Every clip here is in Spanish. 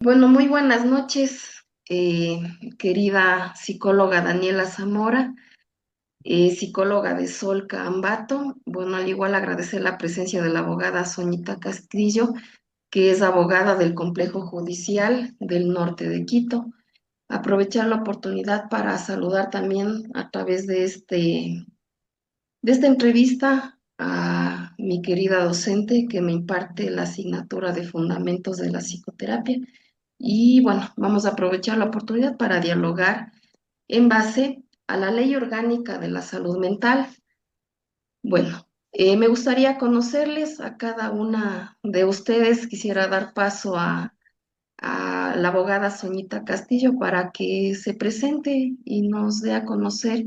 Bueno, muy buenas noches, querida psicóloga Daniela Zamora, psicóloga de Solca Ambato. Bueno, al igual agradecer la presencia de la abogada Soñita Castillo, que es abogada del Complejo Judicial del Norte de Quito. Aprovechar la oportunidad para saludar también a través de esta entrevista a mi querida docente que me imparte la asignatura de Fundamentos de la Psicoterapia. Y bueno, vamos a aprovechar la oportunidad para dialogar en base a la Ley Orgánica de la Salud Mental. Bueno, me gustaría conocerles a cada una de ustedes. Quisiera dar paso a la abogada Soñita Castillo para que se presente y nos dé a conocer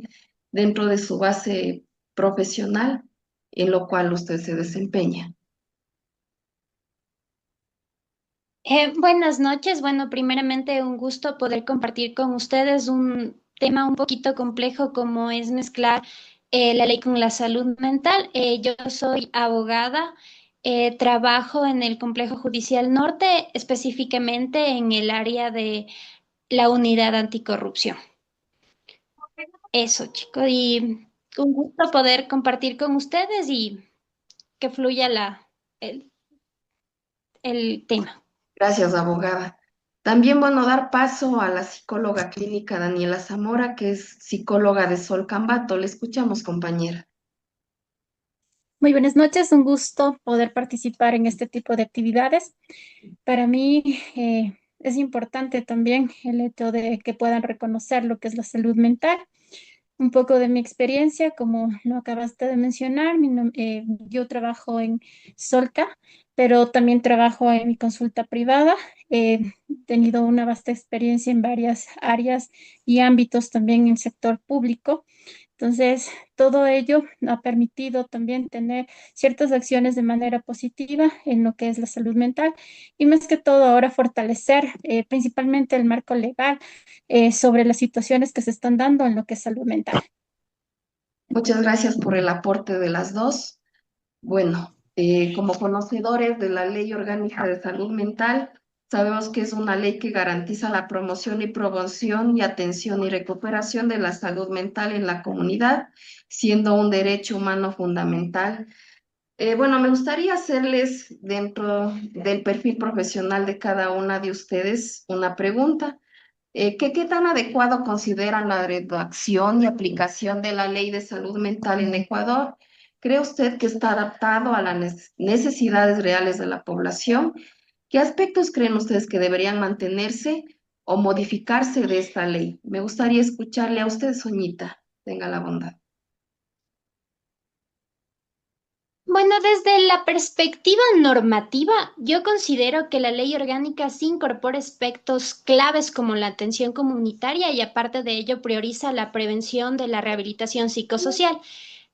dentro de su base profesional en lo cual usted se desempeña. Buenas noches. Bueno, primeramente un gusto poder compartir con ustedes un tema un poquito complejo como es mezclar la ley con la salud mental. Yo soy abogada, trabajo en el Complejo Judicial Norte, específicamente en el área de la unidad anticorrupción. Eso, chicos, y un gusto poder compartir con ustedes y que fluya el, el tema. Gracias, abogada. También, bueno, dar paso a la psicóloga clínica Daniela Zamora, que es psicóloga de Sol Cambato. Le escuchamos, compañera. Muy buenas noches, un gusto poder participar en este tipo de actividades. Para mí es importante también el hecho de que puedan reconocer lo que es la salud mental. Un poco de mi experiencia, como lo acabaste de mencionar, yo trabajo en Solca, pero también trabajo en mi consulta privada. He tenido una vasta experiencia en varias áreas y ámbitos también en el sector público. Entonces, todo ello ha permitido también tener ciertas acciones de manera positiva en lo que es la salud mental y más que todo ahora fortalecer principalmente el marco legal sobre las situaciones que se están dando en lo que es salud mental. Muchas gracias por el aporte de las dos. Bueno, como conocedores de la Ley Orgánica de Salud Mental, sabemos que es una ley que garantiza la promoción y promoción y atención y recuperación de la salud mental en la comunidad, siendo un derecho humano fundamental. Bueno, me gustaría hacerles dentro del perfil profesional de cada una de ustedes una pregunta. ¿Qué tan adecuado consideran la redacción y aplicación de la Ley de Salud Mental en Ecuador? ¿Cree usted que está adaptado a las necesidades reales de la población? ¿Qué aspectos creen ustedes que deberían mantenerse o modificarse de esta ley? Me gustaría escucharle a usted, Soñita. Tenga la bondad. Bueno, desde la perspectiva normativa, yo considero que la ley orgánica sí incorpora aspectos claves como la atención comunitaria y aparte de ello prioriza la prevención de la rehabilitación psicosocial.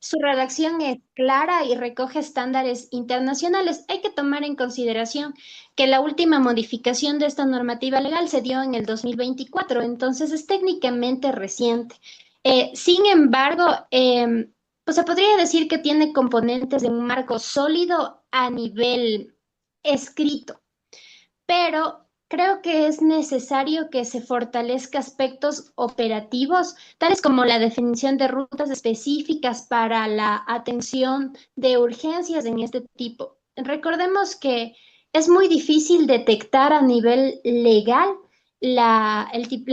Su redacción es clara y recoge estándares internacionales. Hay que tomar en consideración que la última modificación de esta normativa legal se dio en el 2024, entonces es técnicamente reciente. Sin embargo, pues se podría decir que tiene componentes de un marco sólido a nivel escrito, pero creo que es necesario que se fortalezca aspectos operativos, tales como la definición de rutas específicas para la atención de urgencias en este tipo. Recordemos que es muy difícil detectar a nivel legal la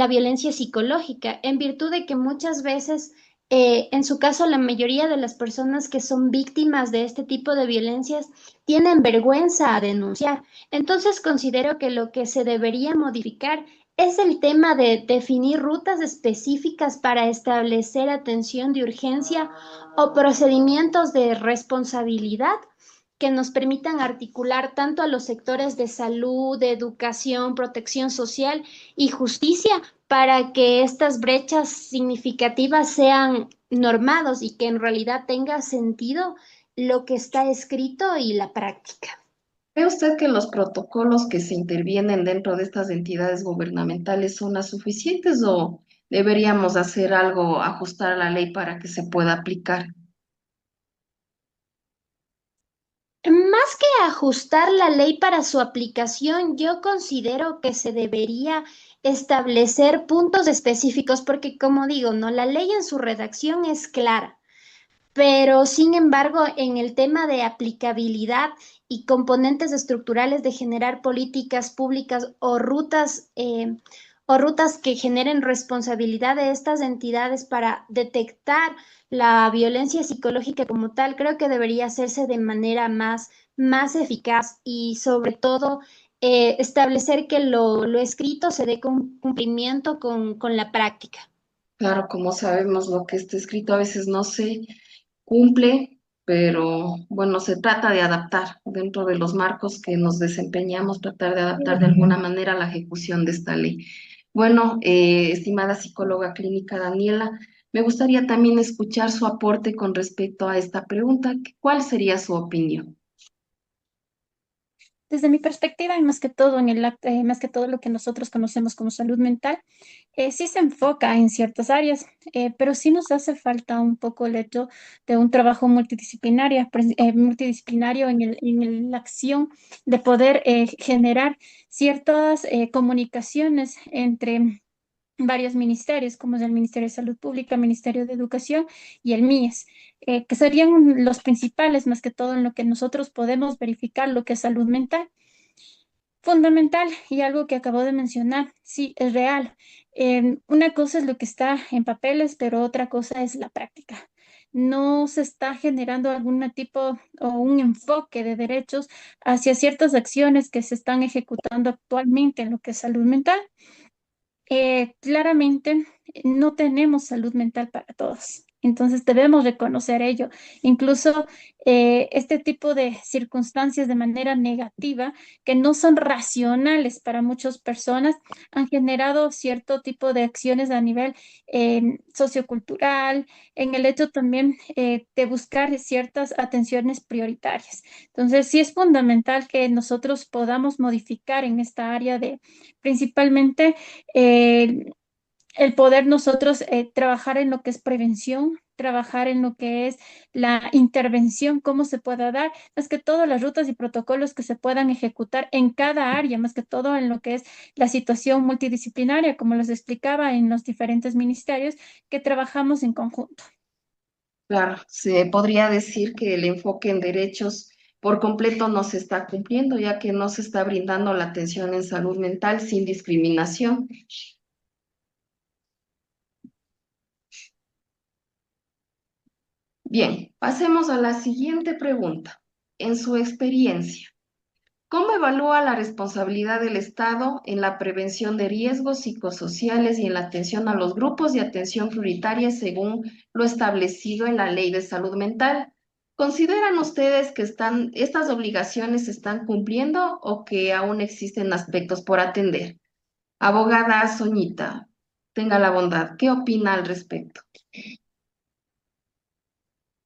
violencia psicológica, en virtud de que muchas veces, en su caso, la mayoría de las personas que son víctimas de este tipo de violencias tienen vergüenza a denunciar. Entonces considero que lo que se debería modificar es el tema de definir rutas específicas para establecer atención de urgencia o procedimientos de responsabilidad que nos permitan articular tanto a los sectores de salud, de educación, protección social y justicia para que estas brechas significativas sean normados y que en realidad tenga sentido lo que está escrito y la práctica. ¿Cree usted que los protocolos que se intervienen dentro de estas entidades gubernamentales son las suficientes o deberíamos hacer algo, ajustar la ley para que se pueda aplicar? más que ajustar la ley para su aplicación, yo considero que se debería establecer puntos específicos, porque como digo, no, la ley en su redacción es clara. Pero, sin embargo, en el tema de aplicabilidad y componentes estructurales de generar políticas públicas o rutas que generen responsabilidad de estas entidades para detectar la violencia psicológica como tal, creo que debería hacerse de manera más eficaz y sobre todo establecer que lo escrito se dé cumplimiento con la práctica. Claro, como sabemos, lo que está escrito a veces no se cumple, pero bueno, se trata de adaptar dentro de los marcos que nos desempeñamos, tratar de adaptar de alguna manera la ejecución de esta ley. Bueno, estimada psicóloga clínica Daniela, me gustaría también escuchar su aporte con respecto a esta pregunta. ¿Cuál sería su opinión? Desde mi perspectiva, y más que todo más que todo lo que nosotros conocemos como salud mental, sí se enfoca en ciertas áreas, pero sí nos hace falta un poco el hecho de un trabajo multidisciplinario la acción de poder generar ciertas comunicaciones entre varios ministerios, como es el Ministerio de Salud Pública, Ministerio de Educación y el MIES, que serían los principales, más que todo en lo que nosotros podemos verificar lo que es salud mental. Fundamental y algo que acabo de mencionar, sí, es real. Una cosa es lo que está en papeles, pero otra cosa es la práctica. No se está generando algún tipo o un enfoque de derechos hacia ciertas acciones que se están ejecutando actualmente en lo que es salud mental. Claramente no tenemos salud mental para todos. Entonces debemos reconocer ello. Incluso este tipo de circunstancias de manera negativa, que no son racionales para muchas personas, han generado cierto tipo de acciones a nivel sociocultural, en el hecho también de buscar ciertas atenciones prioritarias. Entonces sí es fundamental que nosotros podamos modificar en esta área de principalmente eh, el poder nosotros trabajar en lo que es prevención, trabajar en lo que es la intervención, cómo se pueda dar, más que todo las rutas y protocolos que se puedan ejecutar en cada área, más que todo en lo que es la situación multidisciplinaria, como les explicaba en los diferentes ministerios que trabajamos en conjunto. Claro, se podría decir que el enfoque en derechos por completo no se está cumpliendo, ya que no se está brindando la atención en salud mental sin discriminación. Bien, pasemos a la siguiente pregunta. En su experiencia, ¿cómo evalúa la responsabilidad del Estado en la prevención de riesgos psicosociales y en la atención a los grupos de atención prioritaria según lo establecido en la Ley de Salud Mental? ¿Consideran ustedes que estas obligaciones se están cumpliendo o que aún existen aspectos por atender? Abogada Soñita, tenga la bondad, ¿qué opina al respecto?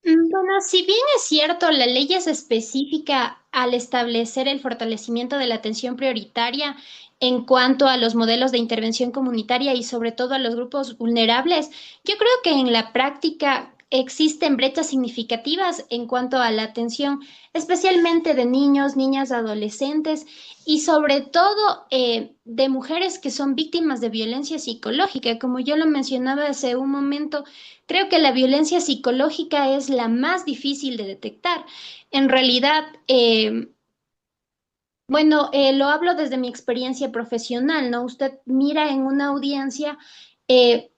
Bueno, si bien es cierto, la ley es específica al establecer el fortalecimiento de la atención prioritaria en cuanto a los modelos de intervención comunitaria y sobre todo a los grupos vulnerables, yo creo que en la práctica existen brechas significativas en cuanto a la atención, especialmente de niños, niñas, adolescentes y sobre todo de mujeres que son víctimas de violencia psicológica. Como yo lo mencionaba hace un momento, creo que la violencia psicológica es la más difícil de detectar. En realidad, bueno, lo hablo desde mi experiencia profesional, ¿no? Usted mira en una audiencia eh,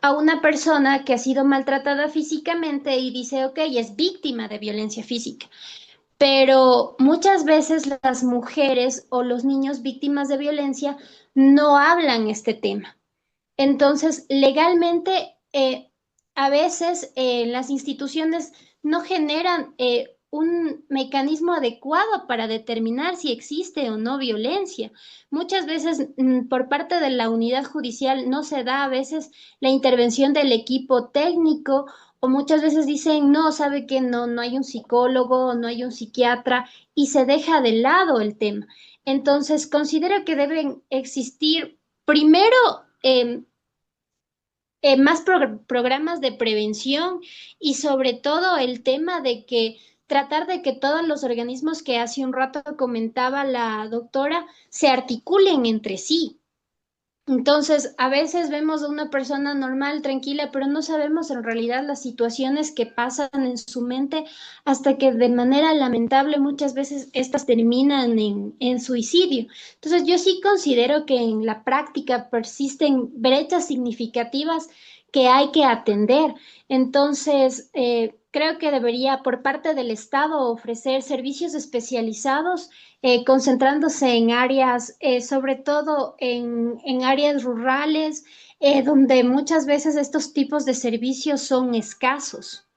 a una persona que ha sido maltratada físicamente y dice, ok, es víctima de violencia física. Pero muchas veces las mujeres o los niños víctimas de violencia no hablan este tema. Entonces, legalmente, a veces las instituciones no generan un mecanismo adecuado para determinar si existe o no violencia. Muchas veces, por parte de la unidad judicial no se da a veces la intervención del equipo técnico o muchas veces dicen, no, sabe que no, no hay un psicólogo, no hay un psiquiatra y se deja de lado el tema. Entonces, considero que deben existir primero más programas de prevención y sobre todo el tema de que tratar de que todos los organismos que hace un rato comentaba la doctora se articulen entre sí. Entonces, a veces vemos a una persona normal, tranquila, pero no sabemos en realidad las situaciones que pasan en su mente hasta que de manera lamentable muchas veces estas terminan en suicidio. Entonces, yo sí considero que en la práctica persisten brechas significativas que hay que atender. Entonces, creo que debería por parte del Estado ofrecer servicios especializados concentrándose en áreas, sobre todo en áreas rurales, donde muchas veces estos tipos de servicios son escasos.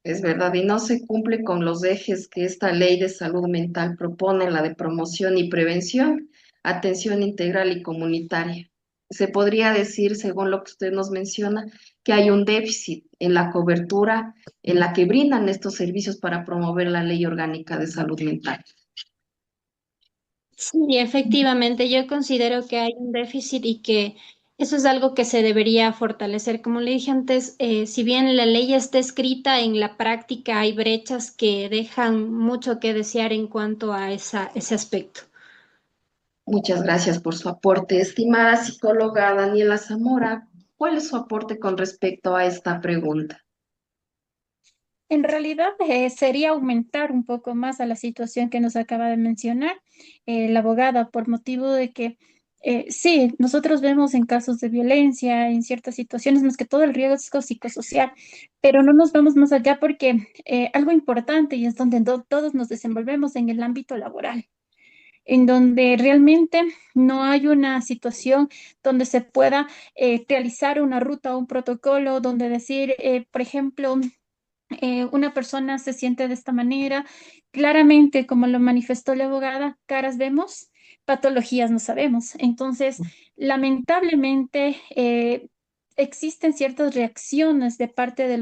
Es verdad, y no se cumple con los ejes que esta ley de salud mental propone, la de promoción y prevención, atención integral y comunitaria. Se podría decir, según lo que usted nos menciona, que hay un déficit en la cobertura en la que brindan estos servicios para promover la ley orgánica de salud mental. Sí, efectivamente, yo considero que hay un déficit y que eso es algo que se debería fortalecer. Como le dije antes, si bien la ley está escrita, en la práctica hay brechas que dejan mucho que desear en cuanto a ese aspecto. Muchas gracias por su aporte. Estimada psicóloga Daniela Zamora, ¿cuál es su aporte con respecto a esta pregunta? En realidad sería aumentar un poco más a la situación que nos acaba de mencionar la abogada por motivo de que sí, nosotros vemos en casos de violencia, en ciertas situaciones, más que todo el riesgo psicosocial, pero no nos vamos más allá porque algo importante y es donde todos nos desenvolvemos en el ámbito laboral, en donde realmente no hay una situación donde se pueda realizar una ruta o un protocolo, donde decir, por ejemplo, una persona se siente de esta manera. Claramente, como lo manifestó la abogada, caras vemos, patologías no sabemos. Entonces, lamentablemente, existen ciertas reacciones de parte de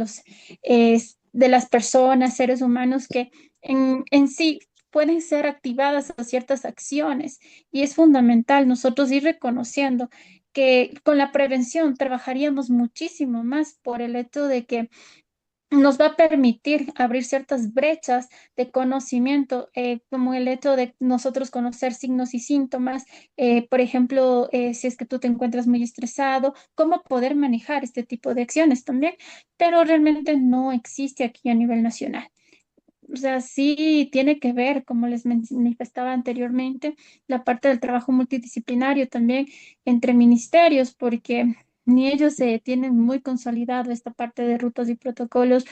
de las personas, seres humanos, que en sí pueden ser activadas a ciertas acciones y es fundamental nosotros ir reconociendo que con la prevención trabajaríamos muchísimo más por el hecho de que nos va a permitir abrir ciertas brechas de conocimiento, como el hecho de nosotros conocer signos y síntomas, por ejemplo, si es que tú te encuentras muy estresado, cómo poder manejar este tipo de acciones también, pero realmente no existe aquí a nivel nacional. O sea, sí tiene que ver, como les manifestaba anteriormente, la parte del trabajo multidisciplinario también entre ministerios, porque ni ellos se tienen muy consolidado esta parte de rutas y protocolos,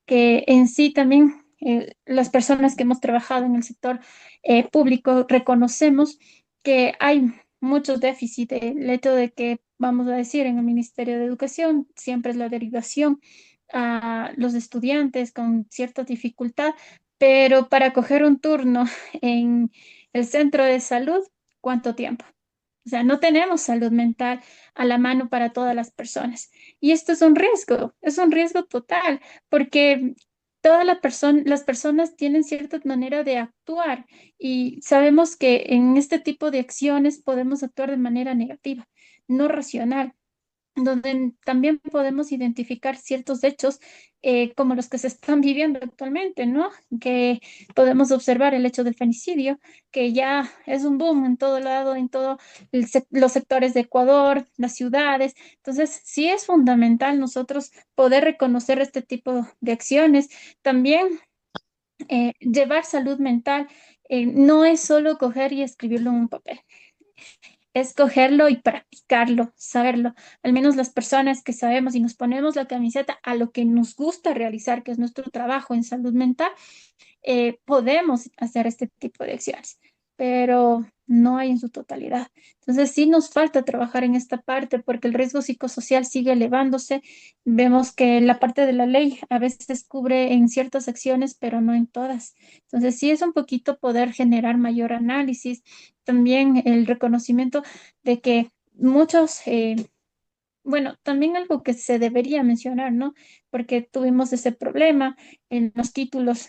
que en sí también las personas que hemos trabajado en el sector público reconocemos que hay muchos déficits. El hecho de que, vamos a decir, en el Ministerio de Educación siempre es la derivación a los estudiantes con cierta dificultad, pero para coger un turno en el centro de salud, ¿cuánto tiempo? O sea, no tenemos salud mental a la mano para todas las personas. Y esto es un riesgo total, porque las personas tienen cierta manera de actuar y sabemos que en este tipo de acciones podemos actuar de manera negativa, no racional, donde también podemos identificar ciertos hechos como los que se están viviendo actualmente, ¿no? Que podemos observar el hecho del femicidio, que ya es un boom en todo lado, en todos los sectores de Ecuador, las ciudades. Entonces, sí es fundamental nosotros poder reconocer este tipo de acciones. También llevar salud mental no es solo coger y escribirlo en un papel, es cogerlo y practicarlo, saberlo. Al menos las personas que sabemos y nos ponemos la camiseta a lo que nos gusta realizar, que es nuestro trabajo en salud mental, podemos hacer este tipo de acciones, pero no hay en su totalidad. Entonces, sí nos falta trabajar en esta parte porque el riesgo psicosocial sigue elevándose. Vemos que la parte de la ley a veces cubre en ciertas acciones, pero no en todas. Entonces, sí es un poquito poder generar mayor análisis. También el reconocimiento de que muchos... bueno, también algo que se debería mencionar, ¿no? Porque tuvimos ese problema en los títulos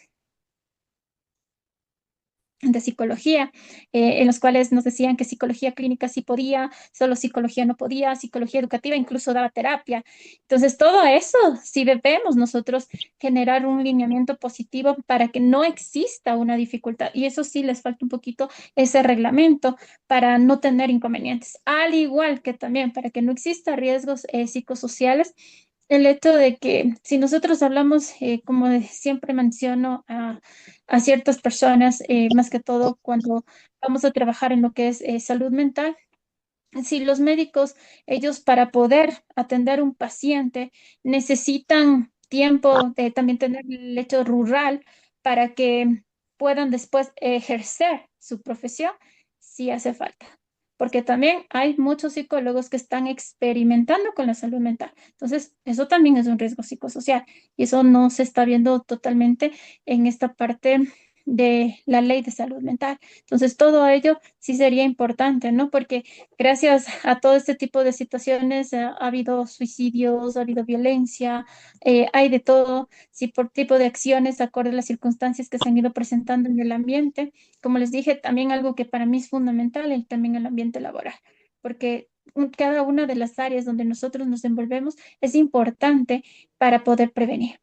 de psicología, en los cuales nos decían que psicología clínica sí podía, solo psicología no podía, psicología educativa incluso daba terapia. Entonces, todo eso, si debemos nosotros generar un lineamiento positivo para que no exista una dificultad, y eso sí les falta un poquito ese reglamento para no tener inconvenientes, al igual que también para que no exista riesgos psicosociales. El hecho de que si nosotros hablamos, siempre menciono a ciertas personas, más que todo cuando vamos a trabajar en lo que es salud mental, si los médicos, ellos para poder atender un paciente necesitan tiempo de también tener el hecho rural para que puedan después ejercer su profesión, sí hace falta. Porque también hay muchos psicólogos que están experimentando con la salud mental. Entonces, eso también es un riesgo psicosocial y eso no se está viendo totalmente en esta parte de la ley de salud mental. Entonces, todo ello sí sería importante, ¿no? Porque gracias a todo este tipo de situaciones ha habido suicidios, ha habido violencia, hay de todo, sí, por tipo de acciones, acorde a las circunstancias que se han ido presentando en el ambiente. Como les dije, también algo que para mí es fundamental, también el ambiente laboral, porque cada una de las áreas donde nosotros nos envolvemos es importante para poder prevenir.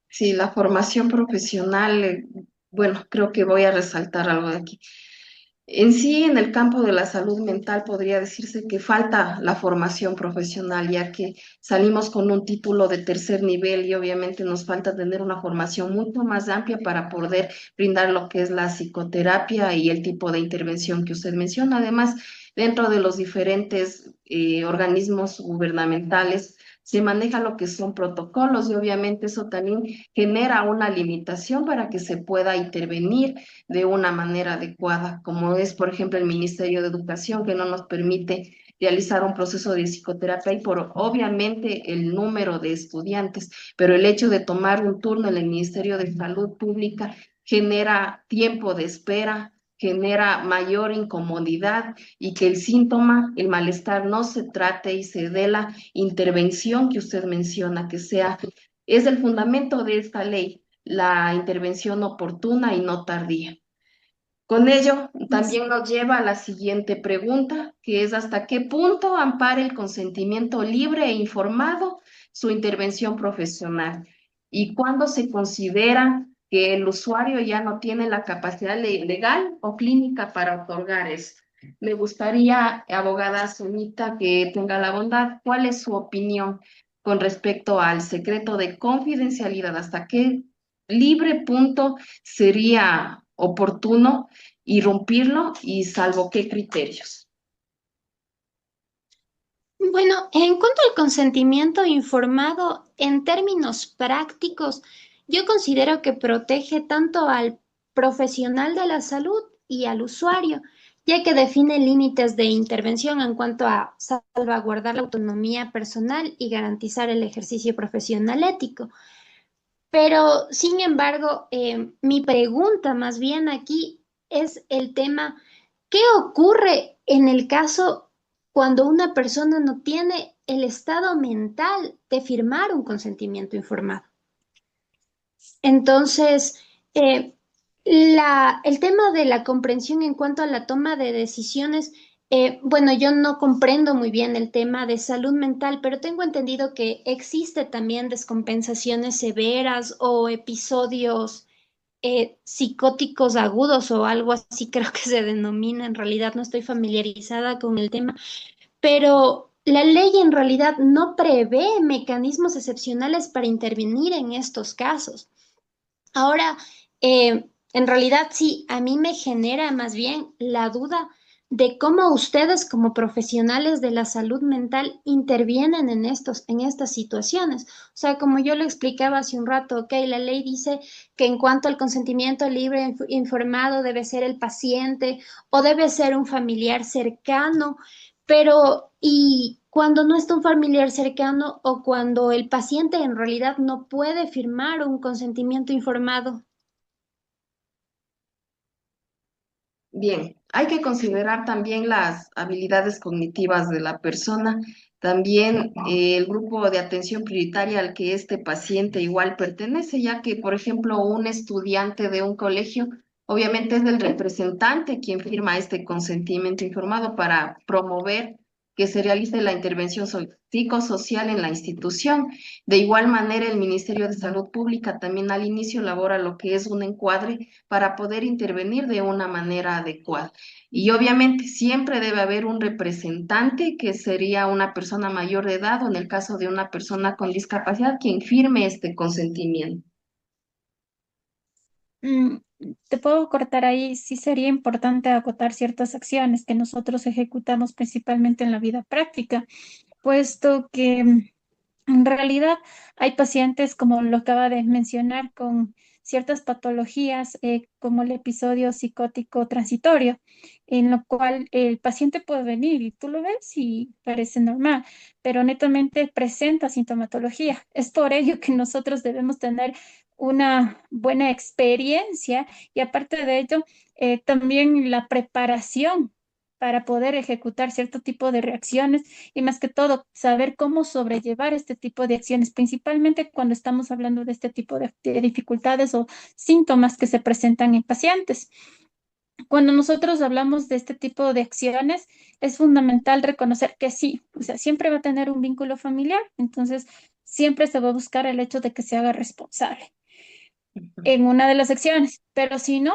Sí, la formación profesional, bueno, creo que voy a resaltar algo de aquí. En sí, en el campo de la salud mental podría decirse que falta la formación profesional, ya que salimos con un título de tercer nivel y obviamente nos falta tener una formación mucho más amplia para poder brindar lo que es la psicoterapia y el tipo de intervención que usted menciona. Además, dentro de los diferentes organismos gubernamentales se maneja lo que son protocolos y obviamente eso también genera una limitación para que se pueda intervenir de una manera adecuada, como es, por ejemplo, el Ministerio de Educación, que no nos permite realizar un proceso de psicoterapia y por obviamente el número de estudiantes, pero el hecho de tomar un turno en el Ministerio de Salud Pública genera tiempo de espera, genera mayor incomodidad y que el síntoma, el malestar, no se trate y se dé la intervención que usted menciona, que sea, es el fundamento de esta ley, la intervención oportuna y no tardía. Con ello, también nos lleva a la siguiente pregunta, que es ¿hasta qué punto ampara el consentimiento libre e informado su intervención profesional? ¿Y cuándo se considera que el usuario ya no tiene la capacidad legal o clínica para otorgar esto? Me gustaría, abogada Sunita, que tenga la bondad, ¿cuál es su opinión con respecto al secreto de confidencialidad? ¿Hasta qué libre punto sería oportuno irrumpirlo y salvo qué criterios? Bueno, en cuanto al consentimiento informado, en términos prácticos, yo considero que protege tanto al profesional de la salud y al usuario, ya que define límites de intervención en cuanto a salvaguardar la autonomía personal y garantizar el ejercicio profesional ético. Pero, sin embargo, mi pregunta más bien aquí es el tema, ¿qué ocurre en el caso cuando una persona no tiene el estado mental de firmar un consentimiento informado? Entonces, eh, el tema de la comprensión en cuanto a la toma de decisiones, bueno, yo no comprendo muy bien el tema de salud mental, pero tengo entendido que existe también descompensaciones severas o episodios psicóticos agudos o algo así creo que se denomina. En realidad no estoy familiarizada con el tema, pero la ley en realidad no prevé mecanismos excepcionales para intervenir en estos casos. Ahora, en realidad sí, a mí me genera más bien la duda de cómo ustedes como profesionales de la salud mental intervienen en estas situaciones. O sea, como yo lo explicaba hace un rato, ok, la ley dice que en cuanto al consentimiento libre e informado debe ser el paciente o debe ser un familiar cercano, pero ¿y cuando no está un familiar cercano o cuando el paciente en realidad no puede firmar un consentimiento informado? Bien, hay que considerar también las habilidades cognitivas de la persona, también el grupo de atención prioritaria al que este paciente igual pertenece, ya que, por ejemplo, un estudiante de un colegio Obviamente es el representante quien firma este consentimiento informado para promover que se realice la intervención psicosocial en la institución. De igual manera, el Ministerio de Salud Pública también al inicio elabora lo que es un encuadre para poder intervenir de una manera adecuada. Y obviamente siempre debe haber un representante que sería una persona mayor de edad o en el caso de una persona con discapacidad quien firme este consentimiento. Mm, Te puedo cortar ahí. Sí sería importante acotar ciertas acciones que nosotros ejecutamos principalmente en la vida práctica, puesto que en realidad hay pacientes, como lo acaba de mencionar, con ciertas patologías, como el episodio psicótico transitorio, en lo cual el paciente puede venir y tú lo ves y parece normal, pero netamente presenta sintomatología. Es por ello que nosotros debemos tener una buena experiencia y aparte de ello, también la preparación para poder ejecutar cierto tipo de reacciones y más que todo, saber cómo sobrellevar este tipo de acciones, principalmente cuando estamos hablando de este tipo de dificultades o síntomas que se presentan en pacientes. Cuando nosotros hablamos de este tipo de acciones, es fundamental reconocer que sí, o sea, siempre va a tener un vínculo familiar, entonces siempre se va a buscar el hecho de que se haga responsable en una de las secciones, pero si no,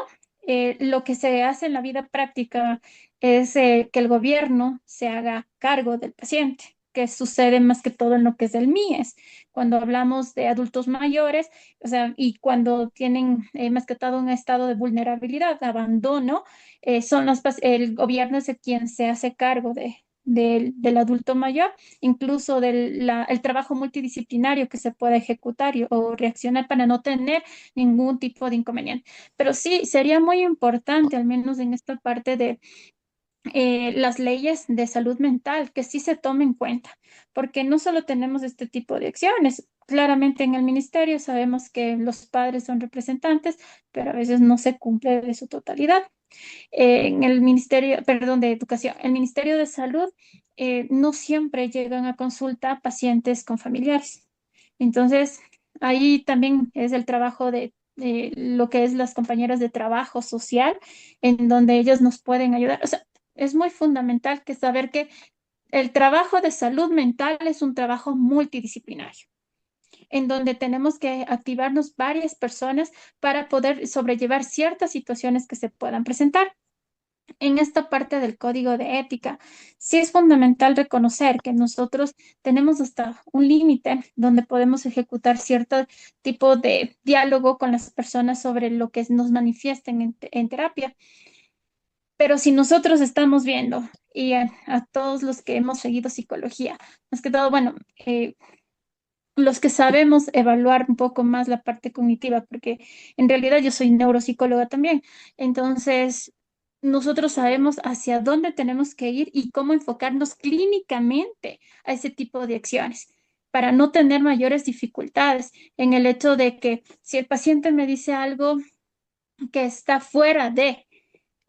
lo que se hace en la vida práctica es que el gobierno se haga cargo del paciente, que sucede más que todo en lo que es el MIES, cuando hablamos de adultos mayores, o sea, y cuando tienen más que todo un estado de vulnerabilidad, de abandono, el gobierno es el quien se hace cargo del adulto mayor, incluso el trabajo multidisciplinario que se puede ejecutar o reaccionar para no tener ningún tipo de inconveniente. Pero sí, sería muy importante, al menos en esta parte de las leyes de salud mental, que sí se tomen en cuenta, porque no solo tenemos este tipo de acciones. Claramente en el ministerio sabemos que los padres son representantes, pero a veces no se cumple de su totalidad. En el ministerio, perdón, de educación, el ministerio de salud no siempre llegan a consulta pacientes con familiares. Entonces, ahí también es el trabajo de lo que es las compañeras de trabajo social, en donde ellos nos pueden ayudar. O sea, es muy fundamental que saber que el trabajo de salud mental es un trabajo multidisciplinario, en donde tenemos que activarnos varias personas para poder sobrellevar ciertas situaciones que se puedan presentar. En esta parte del código de ética, sí es fundamental reconocer que nosotros tenemos hasta un límite donde podemos ejecutar cierto tipo de diálogo con las personas sobre lo que nos manifiesten en terapia. Pero si nosotros estamos viendo y a todos los que hemos seguido psicología, más que todo, bueno, los que sabemos evaluar un poco más la parte cognitiva, porque en realidad yo soy neuropsicóloga también. Entonces, nosotros sabemos hacia dónde tenemos que ir y cómo enfocarnos clínicamente a ese tipo de acciones para no tener mayores dificultades en el hecho de que si el paciente me dice algo que está fuera de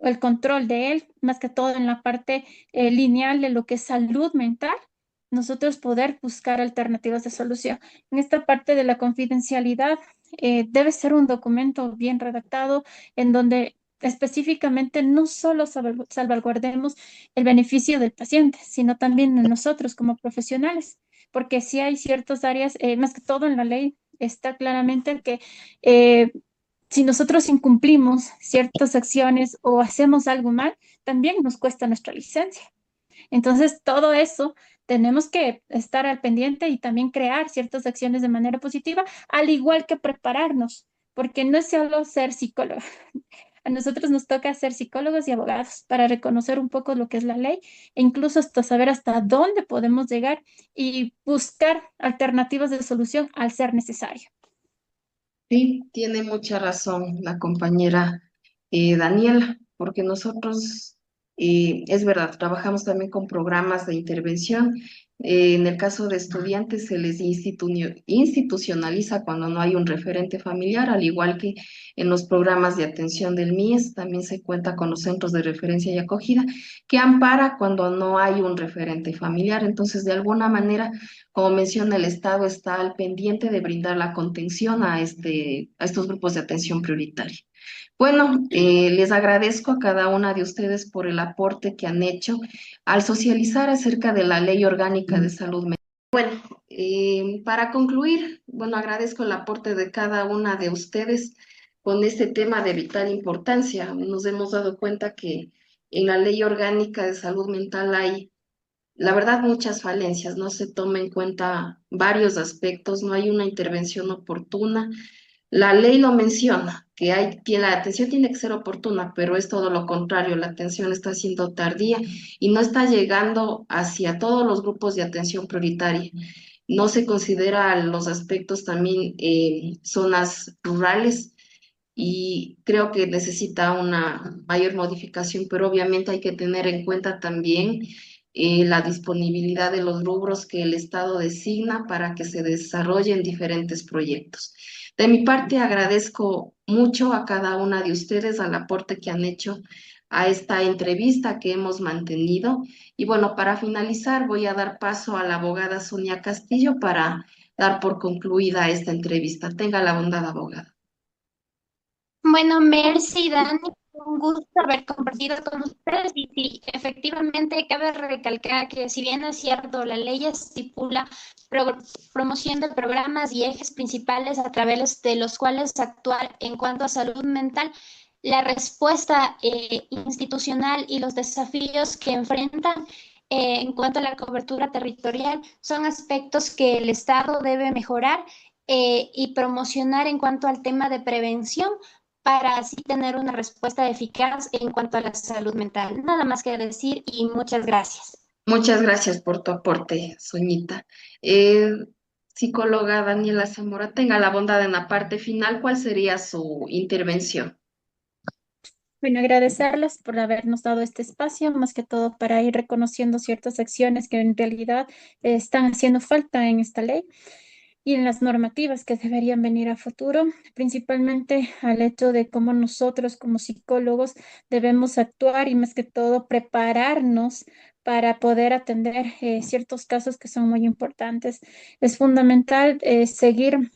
el control de él, más que todo en la parte lineal de lo que es salud mental, nosotros poder buscar alternativas de solución. En esta parte de la confidencialidad, debe ser un documento bien redactado en donde específicamente no solo salvaguardemos el beneficio del paciente, sino también de nosotros como profesionales, porque si hay ciertas áreas, más que todo en la ley, está claramente que eh, si nosotros incumplimos ciertas acciones o hacemos algo mal, también nos cuesta nuestra licencia. Entonces, todo eso tenemos que estar al pendiente y también crear ciertas acciones de manera positiva, al igual que prepararnos, porque no es solo ser psicólogo. A nosotros nos toca ser psicólogos y abogados para reconocer un poco lo que es la ley e incluso hasta saber hasta dónde podemos llegar y buscar alternativas de solución al ser necesario. Sí, tiene mucha razón la compañera Daniela, porque nosotros, es verdad, trabajamos también con programas de intervención. En el caso de estudiantes se les institucionaliza cuando no hay un referente familiar, al igual que en los programas de atención del MIES, también se cuenta con los centros de referencia y acogida, que ampara cuando no hay un referente familiar. Entonces, de alguna manera, como menciona, el Estado está al pendiente de brindar la contención a estos grupos de atención prioritaria. Bueno, les agradezco a cada una de ustedes por el aporte que han hecho al socializar acerca de la Ley Orgánica de Salud Mental. Para concluir, bueno, agradezco el aporte de cada una de ustedes con este tema de vital importancia. Nos hemos dado cuenta que en la Ley Orgánica de Salud Mental hay, la verdad, muchas falencias. No se toma en cuenta varios aspectos, no hay una intervención oportuna. La ley lo menciona, que la atención tiene que ser oportuna, pero es todo lo contrario, la atención está siendo tardía y no está llegando hacia todos los grupos de atención prioritaria. No se considera los aspectos también zonas rurales y creo que necesita una mayor modificación, pero obviamente hay que tener en cuenta también la disponibilidad de los rubros que el Estado designa para que se desarrollen diferentes proyectos. De mi parte, agradezco mucho a cada una de ustedes al aporte que han hecho a esta entrevista que hemos mantenido. Y bueno, para finalizar, voy a dar paso a la abogada Sonia Castillo para dar por concluida esta entrevista. Tenga la bondad, abogada. Bueno, Mercy, Dani, un gusto haber compartido con ustedes y sí, efectivamente cabe recalcar que si bien es cierto, la ley estipula promoción de programas y ejes principales a través de los cuales actuar en cuanto a salud mental, la respuesta institucional y los desafíos que enfrentan en cuanto a la cobertura territorial son aspectos que el Estado debe mejorar y promocionar en cuanto al tema de prevención para así tener una respuesta eficaz en cuanto a la salud mental. Nada más que decir y muchas gracias. Muchas gracias por tu aporte, Soñita. Eh, Psicóloga Daniela Zamora, tenga la bondad en la parte final, ¿cuál sería su intervención? Bueno, agradecerles por habernos dado este espacio, más que todo para ir reconociendo ciertas acciones que en realidad están haciendo falta en esta ley y en las normativas que deberían venir a futuro, principalmente al hecho de cómo nosotros como psicólogos debemos actuar y más que todo prepararnos para poder atender ciertos casos que son muy importantes. Es fundamental seguir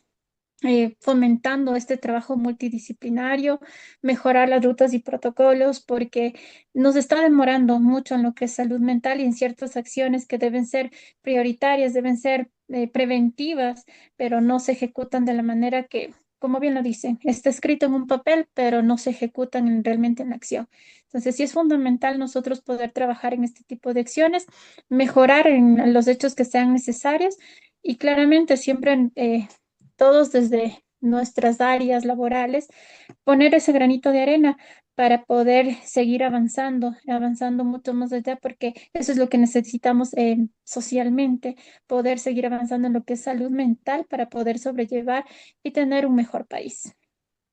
fomentando este trabajo multidisciplinario, mejorar las rutas y protocolos, porque nos está demorando mucho en lo que es salud mental y en ciertas acciones que deben ser prioritarias, deben ser preventivas, pero no se ejecutan de la manera que, como bien lo dicen, está escrito en un papel, pero no se ejecutan realmente en la acción. Entonces, sí es fundamental nosotros poder trabajar en este tipo de acciones, mejorar en los hechos que sean necesarios y claramente siempre todos desde nuestras áreas laborales, poner ese granito de arena para poder seguir avanzando, avanzando mucho más allá, porque eso es lo que necesitamos socialmente, poder seguir avanzando en lo que es salud mental para poder sobrellevar y tener un mejor país.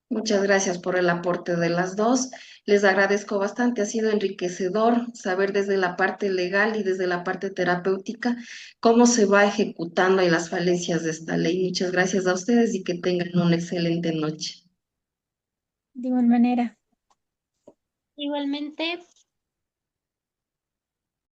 Muchas gracias por el aporte de las dos. Les agradezco bastante. Ha sido enriquecedor saber desde la parte legal y desde la parte terapéutica cómo se va ejecutando y las falencias de esta ley. Muchas gracias a ustedes y que tengan una excelente noche. De igual manera. Igualmente,